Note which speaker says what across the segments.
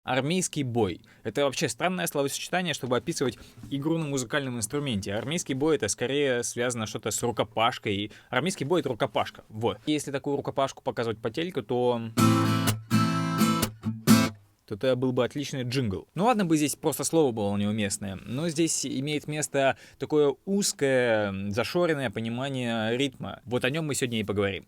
Speaker 1: Армейский бой. Это вообще странное словосочетание, чтобы описывать игру на музыкальном инструменте. Армейский бой — это скорее связано что-то с рукопашкой. И армейский бой — это рукопашка. Вот. Если такую рукопашку показывать по телеку, то это был бы отличный джингл. Ну ладно бы здесь просто слово было неуместное, но здесь имеет место такое узкое, зашоренное понимание ритма. Вот о нем мы сегодня и поговорим.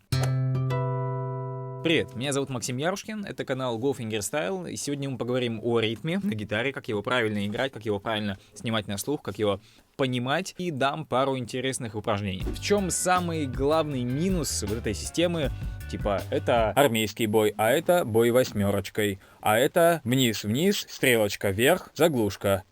Speaker 1: Привет, меня зовут Максим Ярушкин, это канал Go Fingerstyle, и сегодня мы поговорим о ритме на гитаре, как его правильно играть, как его правильно снимать на слух, как его понимать, и дам пару интересных упражнений. В чем самый главный минус вот этой системы? Типа, это армейский бой, а это бой восьмерочкой, а это вниз-вниз, стрелочка вверх, заглушка.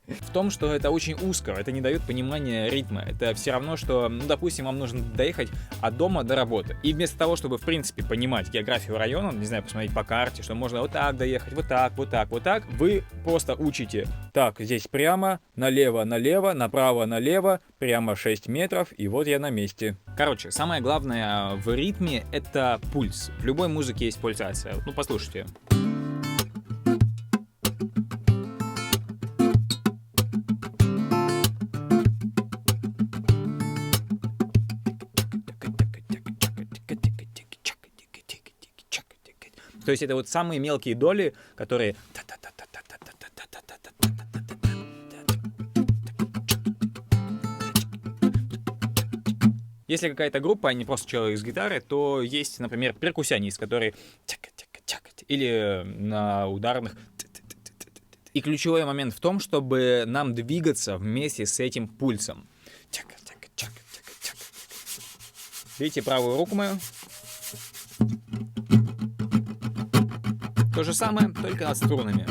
Speaker 1: В том, что это очень узко, это не дает понимания ритма. Это все равно, что, допустим, вам нужно доехать от дома до работы. И вместо того, чтобы, в принципе, понимать географию района, не знаю, посмотреть по карте, что можно вот так доехать, вот так, вот так, вот так, вы просто учите. Так, здесь прямо, налево, налево, направо, налево, прямо 6 метров, и вот я на месте. Короче, самое главное в ритме — это пульс. В любой музыке есть пульсация. Ну, послушайте. То есть это вот самые мелкие доли, которые... Если какая-то группа, а не просто человек с гитарой, то есть, например, перкуссионист, который... Или на ударных... И ключевой момент в том, чтобы нам двигаться вместе с этим пульсом. Видите правую руку мою? То же самое, только над струнами.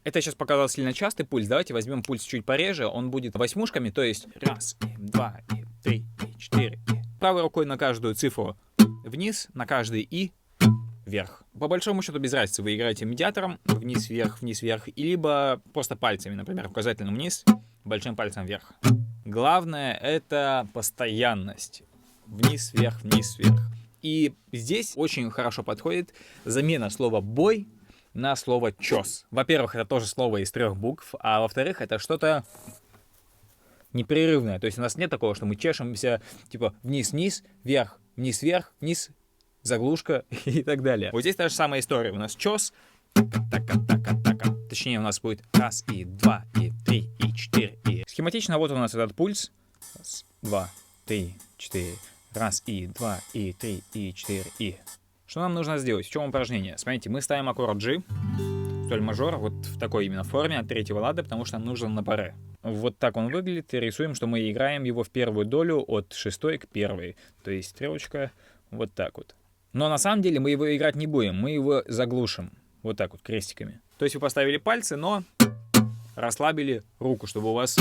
Speaker 1: Это я сейчас показал сильно частый пульс. Давайте возьмем пульс чуть пореже. Он будет восьмушками, то есть раз, и два, и три, и четыре. Правой рукой на каждую цифру вниз, на каждый и вверх. По большому счету без разницы, вы играете медиатором вниз-вверх, вниз-вверх, либо просто пальцами, например, указательным вниз, большим пальцем вверх. Главное — это постоянность. Вниз-вверх, вниз-вверх. И здесь очень хорошо подходит замена слова «бой» на слово «чёс». Во-первых, это тоже слово из 3 букв, а во-вторых, это что-то непрерывное. То есть у нас нет такого, что мы чешемся типа вниз-вниз, вверх, вниз-вверх, вниз, заглушка и так далее. Вот здесь та же самая история. У нас чёс, така-така-така-така. Точнее, у нас будет раз, и два, и три, и четыре, и... Схематично вот у нас этот пульс. Раз, два, три, четыре. Раз, и два, и три, и четыре, и... Что нам нужно сделать? В чем упражнение? Смотрите, мы ставим аккорд G, соль мажор, вот в такой именно форме от третьего лада, потому что нам нужно на паре. Вот так он выглядит, и рисуем, что мы играем его в первую долю от 6 к 1. То есть стрелочка вот так вот. Но на самом деле мы его играть не будем, мы его заглушим. Вот так вот, крестиками. То есть вы поставили пальцы, но расслабили руку, чтобы у вас...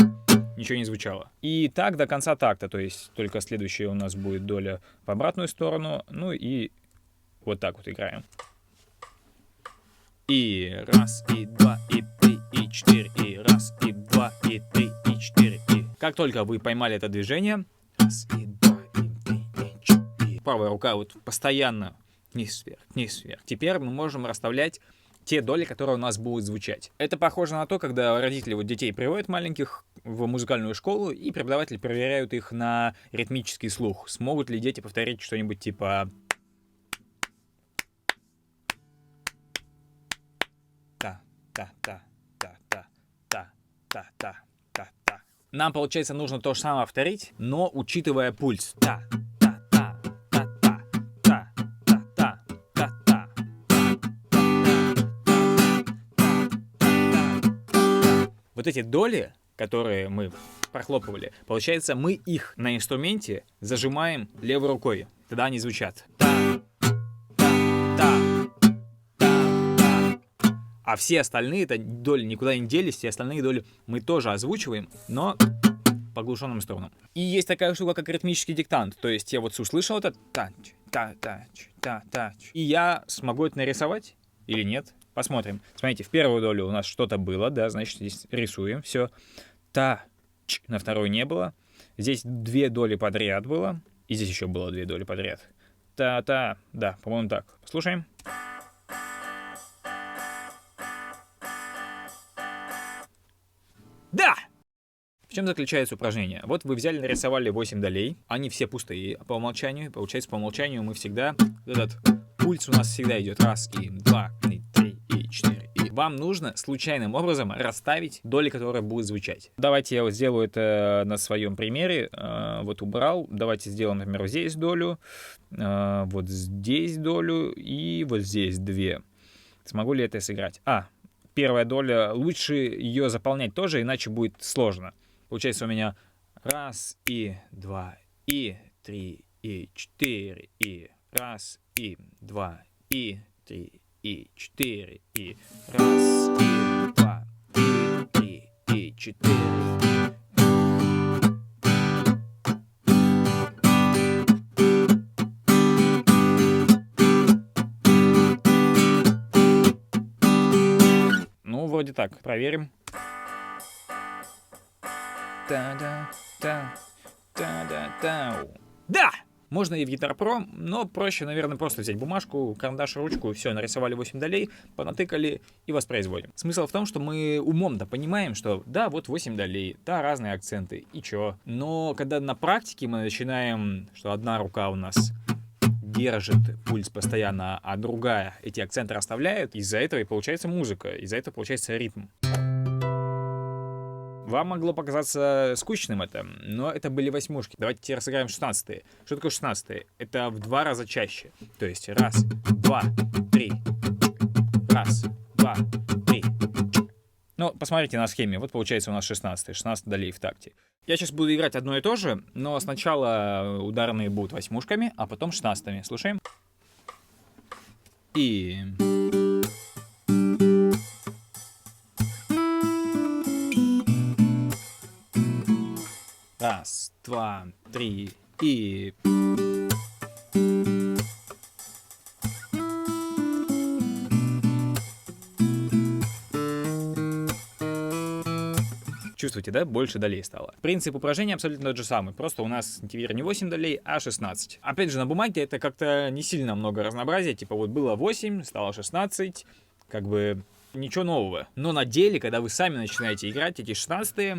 Speaker 1: ничего не звучало. И так до конца такта, то есть только следующая у нас будет доля в обратную сторону, ну и вот так вот играем. И раз, и два, и три, и четыре, и раз, и два, и три, и четыре, и... Как только вы поймали это движение, раз, и два, и три, и четыре, правая рука вот постоянно вниз-вверх, вниз-вверх. Теперь мы можем расставлять те доли, которые у нас будут звучать. Это похоже на то, когда родители вот детей приводят маленьких в музыкальную школу, и преподаватели проверяют их на ритмический слух. Смогут ли дети повторить что-нибудь типа... Та-та-та-та-та-та-та-та-та-та. Нам, получается, нужно то же самое повторить, но учитывая пульс. Вот эти доли, которые мы прохлопывали, получается, мы их на инструменте зажимаем левой рукой. Тогда они звучат. А все остальные доли никуда не делись, все остальные доли мы тоже озвучиваем, но по глушенным струнам. И есть такая штука, как ритмический диктант. То есть я вот услышал это тач, та-тач, та-тач. И я смогу это нарисовать или нет? Посмотрим. Смотрите, в первую долю у нас что-то было, да, значит, здесь рисуем, все. Та-ч, на вторую не было. Здесь 2 доли подряд было. И здесь еще было 2 доли подряд. Та-та, да, по-моему, так. Послушаем. В чем заключается упражнение? Вот вы взяли, нарисовали 8 долей, они все пустые по умолчанию. Получается, по умолчанию мы всегда, этот пульс у нас всегда идет 1, и 2, и 3, и 4. И вам нужно случайным образом расставить доли, которые будут звучать. Давайте я вот сделаю это на своем примере. Вот убрал. Давайте сделаем, например, вот здесь долю, вот здесь долю и вот здесь 2. Смогу ли это сыграть? Первая доля, лучше ее заполнять тоже, иначе будет сложно. Получается у меня 1, и 2, и 3, и 4, и 1, и 2, и 3, и 4, и 1, и 2, и 3, и 4. Ну, вроде так. Проверим. Да! Можно и в Guitar Pro, но проще, наверное, просто взять бумажку, карандаш, ручку, все, нарисовали 8 долей, понатыкали и воспроизводим. Смысл в том, что мы умом-то понимаем, что да, вот 8 долей, да, разные акценты, и чё. Но когда на практике мы начинаем, что одна рука у нас держит пульс постоянно, а другая эти акценты расставляет, из-за этого и получается музыка, из-за этого получается ритм. Вам могло показаться скучным это, но это были восьмушки. Давайте теперь сыграем 16-е. Что такое 16-е? Это в 2 раза чаще. То есть 1, 2, 3. 1, 2, 3. Ну, посмотрите на схеме. Вот получается у нас 16-е. 16 долей в такте. Я сейчас буду играть одно и то же, но сначала ударные будут восьмушками, а потом 16-ми. Слушаем. И... 1, 2, 3 и... Чувствуете, да? Больше долей стало. Принцип упражнения абсолютно тот же самый. Просто у нас теперь не 8 долей, а 16. Опять же, на бумаге это как-то не сильно много разнообразия. Типа вот было 8, стало 16. Как бы ничего нового. Но на деле, когда вы сами начинаете играть эти 16-е...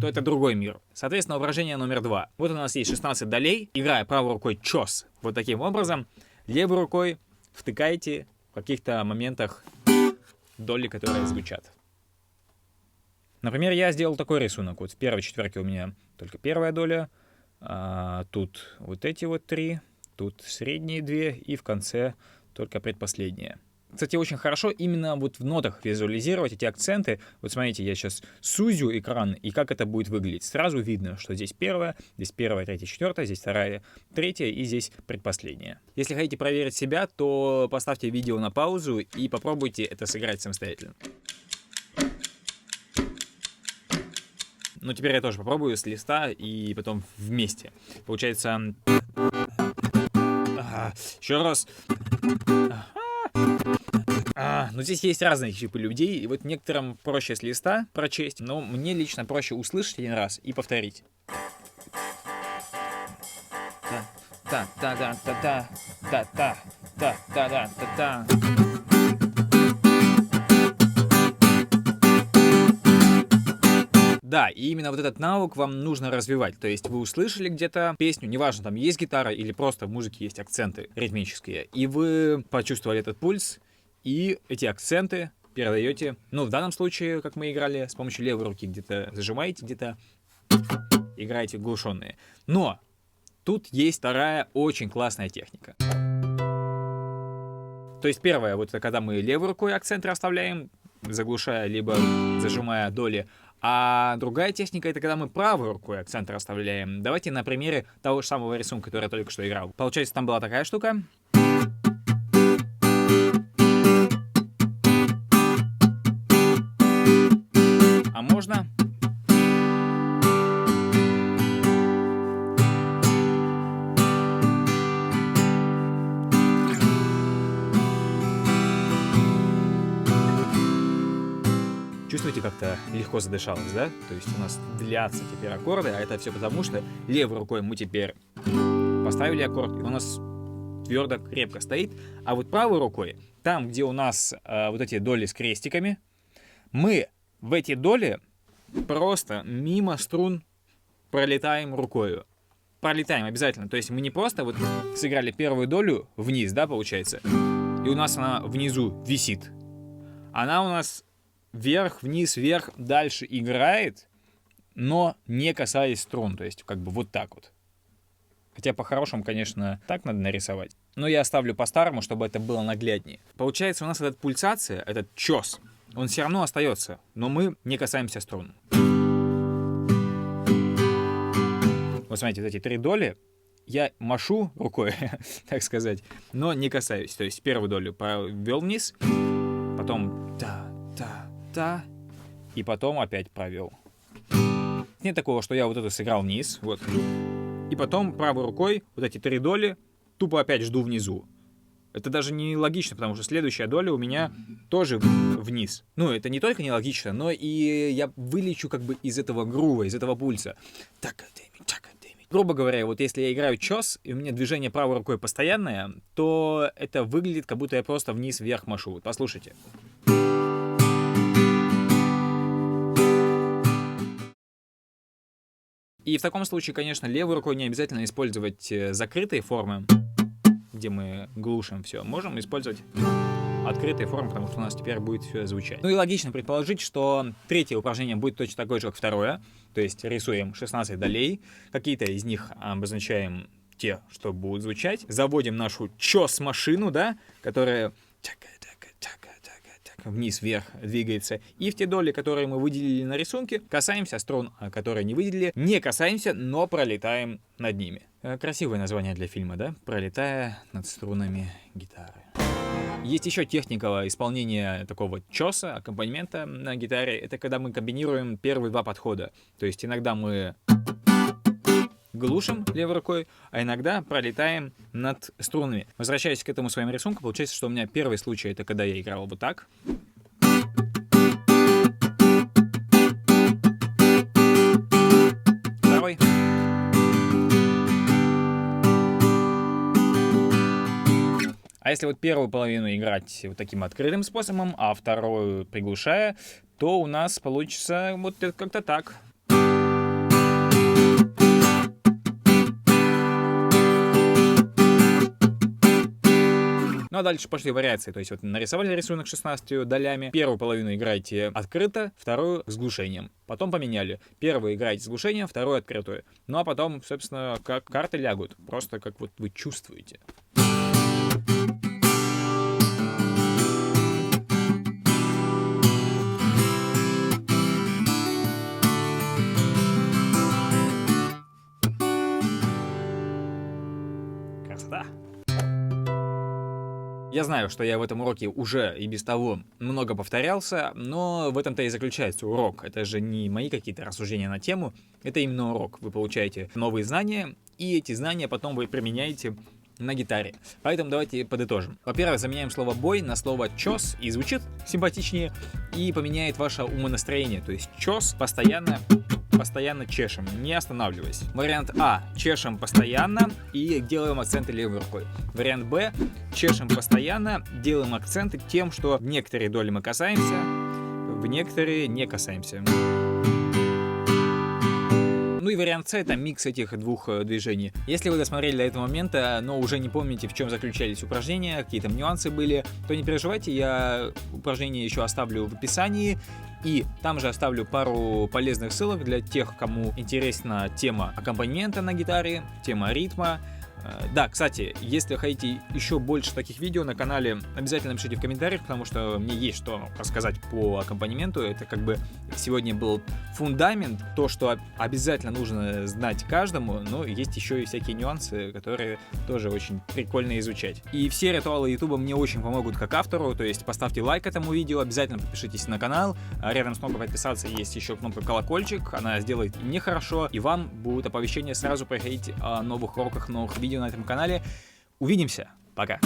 Speaker 1: то это другой мир. Соответственно, упражнение номер 2. Вот у нас есть 16 долей. Играя правой рукой чос вот таким образом, левой рукой втыкаете в каких-то моментах доли, которые звучат. Например, я сделал такой рисунок. Вот в первой четверке у меня только первая доля, тут вот эти вот 3, тут средние 2 и в конце только предпоследняя. Кстати, очень хорошо именно вот в нотах визуализировать эти акценты. Вот смотрите, я сейчас сузю экран, и как это будет выглядеть. Сразу видно, что здесь первая, третья, четвертая, здесь вторая, третья и здесь предпоследняя. Если хотите проверить себя, то поставьте видео на паузу и попробуйте это сыграть самостоятельно. Ну, теперь я тоже попробую с листа и потом вместе. Получается... Еще раз... Но здесь есть разные типы людей, и вот некоторым проще с листа прочесть, но мне лично проще услышать один раз и повторить. Да, и именно вот этот навык вам нужно развивать. То есть вы услышали где-то песню, неважно, там есть гитара или просто в музыке есть акценты ритмические, и вы почувствовали этот пульс, и эти акценты передаете, ну, в данном случае, как мы играли, с помощью левой руки где-то зажимаете, где-то играете глушенные. Но тут есть вторая очень классная техника. То есть первая, вот это когда мы левой рукой акценты расставляем, заглушая, либо зажимая доли. А другая техника — это когда мы правой рукой акценты расставляем. Давайте на примере того же самого рисунка, который я только что играл. Получается, там была такая штука. А можно... Чувствуете, как-то легко задышалось, да? То есть у нас длятся теперь аккорды, а это все потому, что левой рукой мы теперь поставили аккорд, и у нас твердо, крепко стоит. А вот правой рукой, там, где у нас вот эти доли с крестиками, мы в эти доли просто мимо струн пролетаем рукою. Пролетаем обязательно. То есть мы не просто вот сыграли первую долю вниз, да, получается, и у нас она внизу висит. Она у нас вверх, вниз, вверх, дальше играет, но не касаясь струн. То есть как бы вот так вот. Хотя по-хорошему, конечно, так надо нарисовать. Но я оставлю по-старому, чтобы это было нагляднее. Получается, у нас эта пульсация, этот чёс, он все равно остается, но мы не касаемся струн. Вот смотрите, вот эти 3 доли, я машу рукой, так сказать, но не касаюсь. То есть первую долю провел вниз, потом та-та-та, и потом опять провел. Нет такого, что я вот это сыграл вниз, вот. И потом правой рукой вот эти 3 доли тупо опять жду внизу. Это даже не логично, потому что следующая доля у меня тоже вниз. Ну, это не только нелогично, но и я вылечу как бы из этого грува, из этого пульса. Грубо говоря, вот если я играю чёс, и у меня движение правой рукой постоянное, то это выглядит, как будто я просто вниз-вверх машу. Вот послушайте. И в таком случае, конечно, левой рукой не обязательно использовать закрытые формы, где мы глушим все. Можем использовать открытые формы, потому что у нас теперь будет все звучать. Ну и логично предположить, что третье упражнение будет точно такое же, как второе. То есть рисуем 16 долей. Какие-то из них обозначаем те, что будут звучать. Заводим нашу чёс-машину, да, которая вниз-вверх двигается. И в те доли, которые мы выделили на рисунке, касаемся струн, которые не выделили. Не касаемся, но пролетаем над ними. Красивое название для фильма, да? «Пролетая над струнами гитары». Есть еще техника исполнения такого чёса, аккомпанемента на гитаре. Это когда мы комбинируем первые 2 подхода. То есть иногда мы глушим левой рукой, а иногда пролетаем над струнами. Возвращаясь к этому своему рисунку, получается, что у меня первый случай — это когда я играл вот так. Второй. А если вот первую половину играть вот таким открытым способом, а вторую приглушая, то у нас получится вот как-то так. Ну а дальше пошли вариации. То есть вот нарисовали рисунок 16 долями. Первую половину играете открыто, вторую с глушением. Потом поменяли. Первую играете с глушением, вторую открытую. Ну а потом, собственно, как карты лягут. Просто как вот вы чувствуете. Красота! Я знаю, что я в этом уроке уже и без того много повторялся, но в этом-то и заключается урок. Это же не мои какие-то рассуждения на тему, это именно урок. Вы получаете новые знания, и эти знания потом вы применяете на гитаре. Поэтому давайте подытожим. Во-первых, заменяем слово «бой» на слово «чёс», и звучит симпатичнее, и поменяет ваше умонастроение. То есть «чёс» постоянно чешем, не останавливаясь. Вариант А. Чешем постоянно и делаем акценты левой рукой. Вариант Б. Чешем постоянно, делаем акценты тем, что в некоторые доли мы касаемся, в некоторые не касаемся. Ну и вариант С — это микс этих двух движений. Если вы досмотрели до этого момента, но уже не помните, в чем заключались упражнения, какие там нюансы были, то не переживайте, я упражнения еще оставлю в описании. И там же оставлю пару полезных ссылок для тех, кому интересна тема аккомпанемента на гитаре, тема ритма. Да, кстати, если хотите еще больше таких видео на канале, обязательно напишите в комментариях, потому что мне есть что рассказать по аккомпанементу. Это как бы сегодня был фундамент, то, что обязательно нужно знать каждому, но есть еще и всякие нюансы, которые тоже очень прикольно изучать. И все ритуалы YouTube мне очень помогут как автору, то есть поставьте лайк этому видео, обязательно подпишитесь на канал, рядом с кнопкой подписаться есть еще кнопка колокольчик, она сделает и мне хорошо, и вам будут оповещения сразу приходить о новых уроках, новых видео на этом канале. Увидимся. Пока.